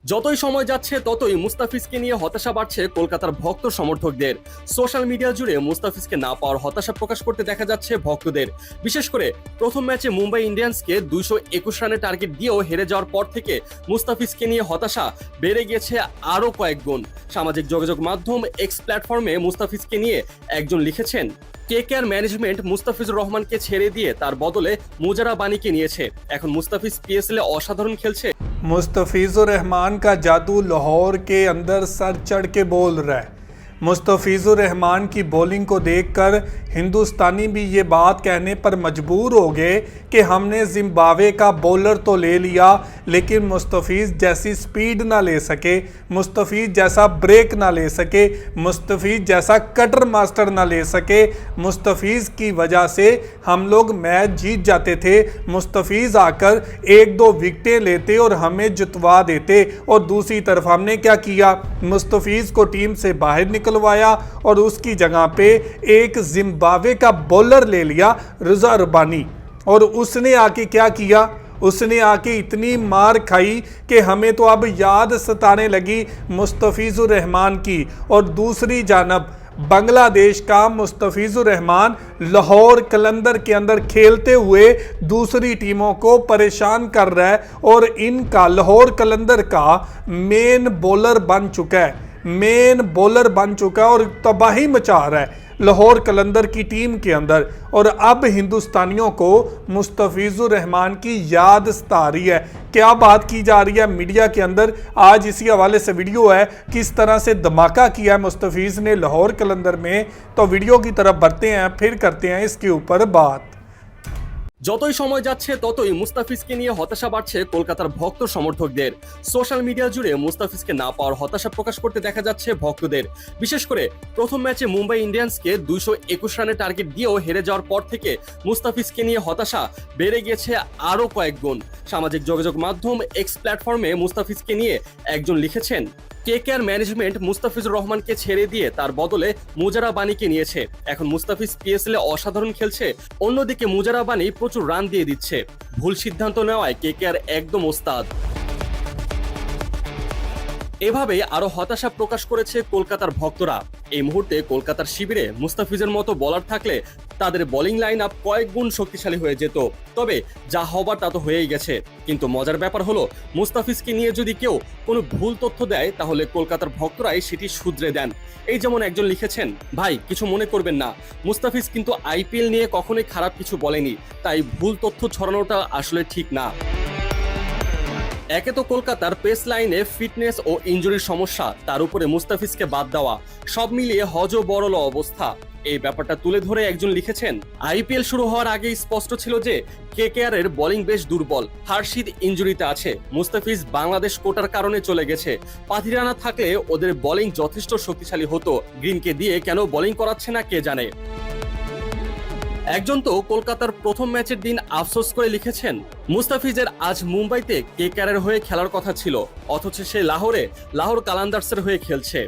যতই সময় যাচ্ছে ততই মুস্তাফিজকে নিয়ে হতাশা বাড়ছে কলকাতার ভক্ত সমর্থকদের। সোশ্যাল মিডিয়া জুড়ে মুস্তাফিজকে না পাওয়ার হতাশা প্রকাশ করতে দেখা যাচ্ছে ভক্তদের। বিশেষ করে প্রথম ম্যাচে মুম্বাই ইন্ডিয়ান্সকে 221 রানের টার্গেট দিয়েও হেরে যাওয়ার পর থেকে মুস্তাফিজকে নিয়ে হতাশা বেড়ে গেছে আরও কয়েক গুণ। সামাজিক যোগাযোগ মাধ্যম এক্স প্ল্যাটফর্মে মুস্তাফিজকে নিয়ে একজন লিখেছেন, কেকেআর ম্যানেজমেন্ট মুস্তাফিজুর রহমানকে ছেড়ে দিয়ে তার বদলে মুজারা বানিকে নিয়েছে। এখন মুস্তাফিজ পিএসএল এ অসাধারণ খেলছে। मुस्तफ़िज़ुर रहमान का जादू लाहौर के अंदर सर चढ़ के बोल रहा है। मुस्तफ़िज़ुर रहमान की बॉलिंग को देखकर हिंदुस्तानी भी ये बात कहने पर मजबूर हो गए कि हमने जिम्बाब्वे का बॉलर तो ले लिया लेकिन मुस्तफ़िज़ जैसी स्पीड ना ले सके, मुस्तफ़िज़ जैसा ब्रेक ना ले सके, मुस्तफ़िज़ जैसा कटर मास्टर ना ले सके। मुस्तफ़िज़ की वजह से हम लोग मैच जीत जाते थे। मुस्तफ़िज़ आकर एक दो विकेटें लेते और हमें जितवा देते। और दूसरी तरफ हमने क्या किया, मुस्तफ़िज़ को टीम से बाहर निकलवाया और उसकी जगह पे एक जिम्बाब्वे का बॉलर ले लिया, रज़ा रबानी। और उसने आके क्या किया, उसने आके इतनी मार खाई कि हमें तो अब याद सताने लगी मुस्तफ़िज़ुर रहमान की। और दूसरी जानब बांग्लादेश का मुस्तफ़िज़ुर रहमान लाहौर कलंदर के अंदर खेलते हुए दूसरी टीमों को परेशान कर रहा है और इनका लाहौर कलंदर का मेन बॉलर बन चुका है, मेन बॉलर बन चुका है और तबाही मचा रहा है लाहौर कलंदर की टीम के अंदर। और अब हिंदुस्तानियों को मुस्तफ़िज़ुर रहमान की याद सता रही है। क्या बात की जा रही है मीडिया के अंदर, आज इसी हवाले से वीडियो है, किस तरह से धमाका किया है मुस्तफ़िज़ ने लाहौर कलंदर में। तो वीडियो की तरफ बढ़ते हैं, फिर करते हैं इसके ऊपर बात। যতই সময় যাচ্ছে ততই মুস্তাফিজকে নিয়ে হতাশা বাড়ছে কলকাতার ভক্ত সমর্থকদের। সোশ্যাল মিডিয়া জুড়ে মুস্তাফিজকে না পাওয়ার হতাশা প্রকাশ করতে দেখা যাচ্ছে ভক্তদের। বিশেষ করে প্রথম ম্যাচে মুম্বাই ইন্ডিয়ান্সকে 221 রানের টার্গেট দিয়েও হেরে যাওয়ার পর থেকে মুস্তাফিজকে নিয়ে হতাশা বেড়ে গেছে আরও কয়েক গুণ। সামাজিক যোগাযোগ মাধ্যম এক্স প্ল্যাটফর্মে মুস্তাফিজকে নিয়ে একজন লিখেছেন, কেকেআর ম্যানেজমেন্ট মুস্তাফিজুর রহমানকে ছেড়ে দিয়ে তার বদলে মুজারা বানিকে নিয়েছে। এখন মুস্তাফিজ পিএসএল এ অসাধারণ খেলছে, অন্যদিকে মুজারা বানি প্রচুর রান দিয়ে দিচ্ছে। ভুল সিদ্ধান্ত নেওয়ায় কেকেআর একদম ওস্তাদ। এভাবে আরো হতাশা প্রকাশ করেছে কলকাতার ভক্তরা। এই মুহূর্তে কলকাতার শিবিরে মুস্তাফিজের মতো বলার থাকলে তাদের বোলিং লাইন আপ কয়েক গুণ শক্তিশালী হয়ে যেত। তবে যা হবার তা তো হয়েই গেছে। কিন্তু মজার ব্যাপার হলো, মুস্তাফিজকে নিয়ে যদি কেউ কোনো ভুল তথ্য দেয় তাহলে কলকাতার ভক্তরাই সেটি শুধরে দেন। এই যেমন একজন লিখেছেন, ভাই কিছু মনে করবেন না, মুস্তাফিজ কিন্তু আইপিএল নিয়ে কখনোই খারাপ কিছু বলেনি, তাই ভুল তথ্য ছড়ানোটা আসলে ঠিক না। একে তো কলকাতার পেস লাইনে ফিটনেস ও ইনজুরির সমস্যা, তার উপরে মুস্তাফিজকে বাদ দেওয়া, সব মিলিয়ে হযবরল অবস্থা। এই ব্যাপারটা তুলে ধরে একজন লিখেছেন, আইপিএল শুরু হওয়ার আগেই স্পষ্ট ছিল যে কেকেআর এর বোলিং বেশ দুর্বল। হার্ষিদ ইনজুরিতে আছে, মুস্তাফিজ বাংলাদেশ কোটার কারণে চলে গেছে। পাথিরানা থাকলে ওদের বোলিং যথেষ্ট শক্তিশালী হতো, গ্রিনকে দিয়ে কেন বোলিং করাচ্ছে না কে জানে। একজন তো কলকাতার প্রথম ম্যাচের দিন আফসোস করে লিখেছেন, মুস্তাফিজের আজ মুম্বাইতে কেকেআর হয়ে খেলার কথা ছিল, অথচ সে লাহোর কালান্দার্সের হয়ে খেলছে।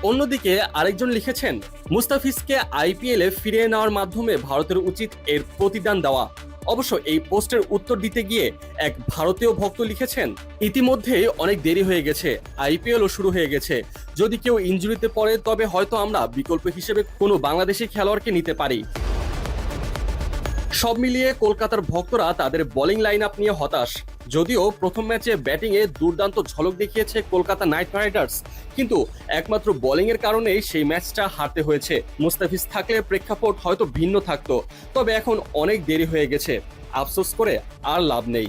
অন্যদিকে আরেকজন লিখেছেন, মুস্তাফিজকে আইপিএল এ ফিরিয়ে নেওয়ার মাধ্যমে ভারতের উচিত এর প্রতিদান দেওয়া। অবশ্য এই পোস্টের উত্তর দিতে গিয়ে এক ভারতীয় ভক্ত লিখেছেন, ইতিমধ্যে অনেক দেরি হয়ে গেছে, আইপিএলও শুরু হয়ে গেছে। যদি কেউ ইনজুরিতে পড়ে তবে হয়তো আমরা বিকল্প হিসেবে কোনো বাংলাদেশি খেলোয়াড়কে নিতে পারি। সব মিলিয়ে কলকাতার ভক্তরা তাদের বোলিং লাইন আপ নিয়ে হতাশ। যদিও প্রথম ম্যাচে ব্যাটিংয়ে দুর্দান্ত ঝলক দেখিয়েছে কলকাতা নাইট রাইডার্স, কিন্তু একমাত্র বোলিং এর কারণেই সেই ম্যাচটা হারতে হয়েছে। মুস্তাফিজ থাকলে প্রেক্ষাপট হয়তো ভিন্ন থাকতো, তবে এখন অনেক দেরি হয়ে গেছে, আফসোস করে আর লাভ নেই।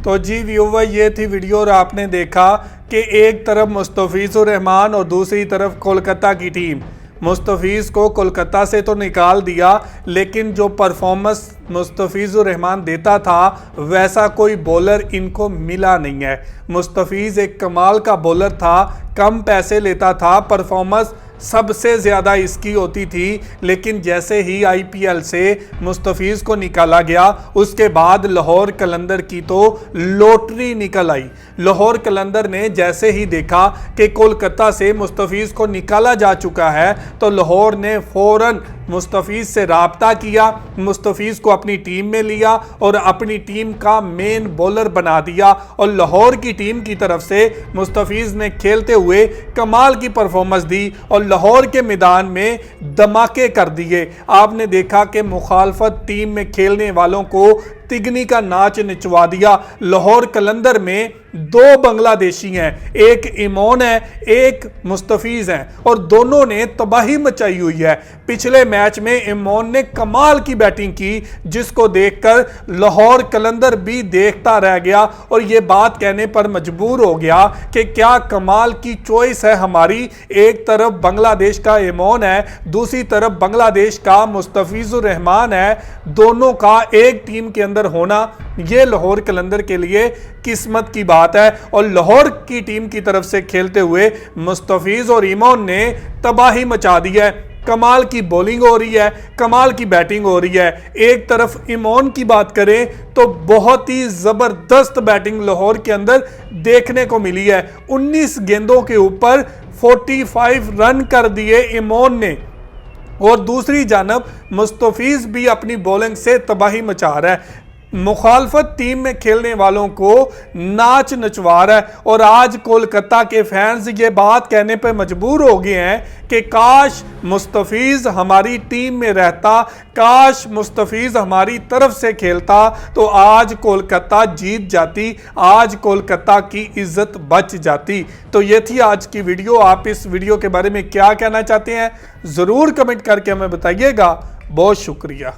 तो जी व्यूवर, ये थी वीडियो और आपने देखा कि एक तरफ मुस्तफिजुर रहमान और दूसरी तरफ कोलकाता की टीम। मुस्तफिज़ को कोलकाता से तो निकाल दिया, लेकिन जो परफॉर्मेंस मुस्तफिजुर रहमान देता था वैसा कोई बॉलर इनको मिला नहीं है। मुस्तफिज़ एक कमाल का बॉलर था, कम पैसे लेता था, परफॉर्मेंस सबसे ज़्यादा इसकी होती थी। लेकिन जैसे ही आईपीएल से मुस्तफिज़ को निकाला गया उसके बाद लाहौर कलंदर की तो लॉटरी निकल आई। लाहौर कलंदर ने जैसे ही देखा कि कोलकाता से मुस्तफिज़ को निकाला जा चुका है तो लाहौर ने फ़ौरन मुस्तफिज़ से राब्ता किया, मुस्तफिज़ को अपनी टीम में लिया और अपनी टीम का मेन बॉलर बना दिया। और लाहौर की टीम की तरफ से मुस्तफिज़ ने खेलते हुए कमाल की परफॉर्मेंस दी और लाहौर के मैदान में धमाके कर दिए। आपने देखा कि मुखालफत टीम में खेलने वालों को तिगनी का नाच नचवा दिया। लाहौर कलंदर में दो बांग्लादेशी हैं, एक इमोन है, एक मुस्तफिज़ हैं और दोनों ने तबाही मचाई हुई है। पिछले मैच में इमोन ने कमाल की बैटिंग की जिसको देखकर लाहौर कलंदर भी देखता रह गया और ये बात कहने पर मजबूर हो गया कि क्या कमाल की चॉइस है हमारी। एक तरफ बांग्लादेश का इमोन है, दूसरी तरफ बांग्लादेश का मुस्तफिजुर रहमान है। दोनों का एक टीम के अंदर होना यह लाहौर कलंदर के लिए किस्मत की बात है। और लाहौर की टीम की तरफ से खेलते हुए मुस्तफिज़ और इमोन ने तबाही मचा दी है। कमाल की बॉलिंग हो रही है, कमाल की बैटिंग हो रही है। एक तरफ इमोन की बात करें तो बहुत ही ज़बरदस्त बैटिंग लाहौर के अंदर देखने को मिली है। 19 गेंदों के ऊपर 45 रन कर दिए इमोन ने और दूसरी जानब मुस्तफिज़ भी अपनी बॉलिंग से तबाही मचा रहा है, मुखालफत टीम में खेलने वालों को नाच नचवा रहा है। और आज कोलकाता के फैंस ये बात कहने पर मजबूर हो गए हैं कि काश मुस्तफिज़ हमारी टीम में रहता, काश मुस्तफिज़ हमारी तरफ से खेलता तो आज कोलकाता जीत जाती, आज कोलकाता की इज्जत बच जाती। तो ये थी आज की वीडियो। आप इस वीडियो के बारे में क्या कहना चाहते हैं ज़रूर कमेंट करके हमें बताइएगा। बहुत शुक्रिया।